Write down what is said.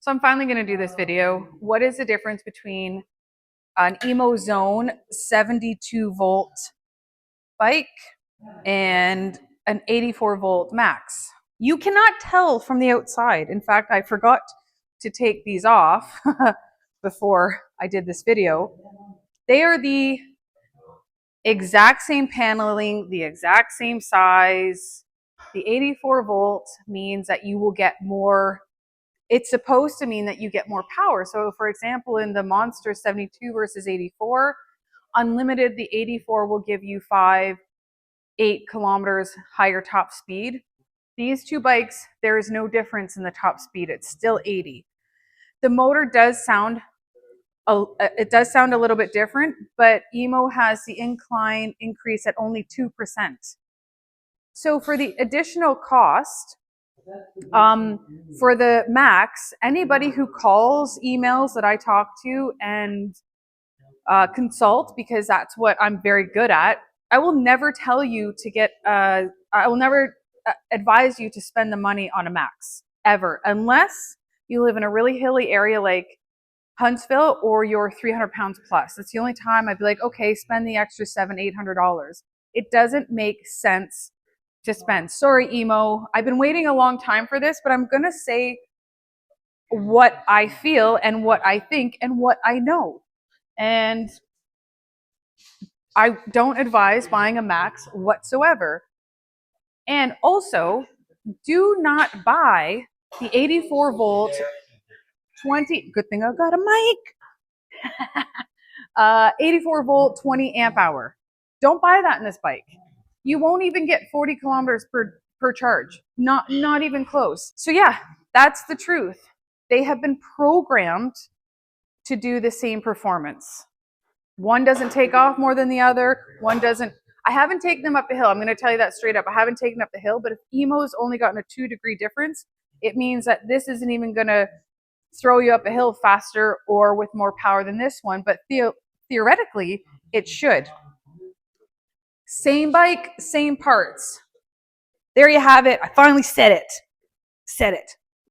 So I'm finally going to do this video. What is the difference between an Emmo Zone 72 volt bike and an 84 volt max? You cannot tell from the outside. In fact, I forgot to take these off before I did this video. They are the exact same paneling, the exact same size. The 84 volt means that you will get more. It's supposed to mean that you get more power. So for example, in the Monster 72 versus 84, unlimited, the 84 will give you 8 kilometers higher top speed. These two bikes, there is no difference in the top speed. It's still 80. The motor does sound a little bit different, but Emmo has the incline increase at only 2%. So for the additional cost, for the max, anybody who calls, emails that I talk to and consult, because that's what I'm very good at, I will never tell you to get, I will never advise you to spend the money on a max, ever, unless you live in a really hilly area like Huntsville or you're 300 pounds plus. That's the only time I'd be like, okay, spend the extra $700-800. It doesn't make sense to spend. Sorry, Emmo. I've been waiting a long time for this, but I'm going to say what I feel and what I think and what I know. And I don't advise buying a max whatsoever. And also, do not buy the 84 volt 20, good thing I've got a mic, 84 volt 20 amp hour. Don't buy that in this bike. You won't even get 40 kilometers per charge. Not even close. So yeah, that's the truth. They have been programmed to do the same performance. One doesn't take off more than the other. One doesn't. I haven't taken them up the hill. I'm going to tell you that straight up. I haven't taken up the hill, but if Emmo's only gotten a 2-degree difference, it means that this isn't even going to throw you up a hill faster or with more power than this one, but theoretically, it should. Same bike, same parts. There you have it. I finally said it.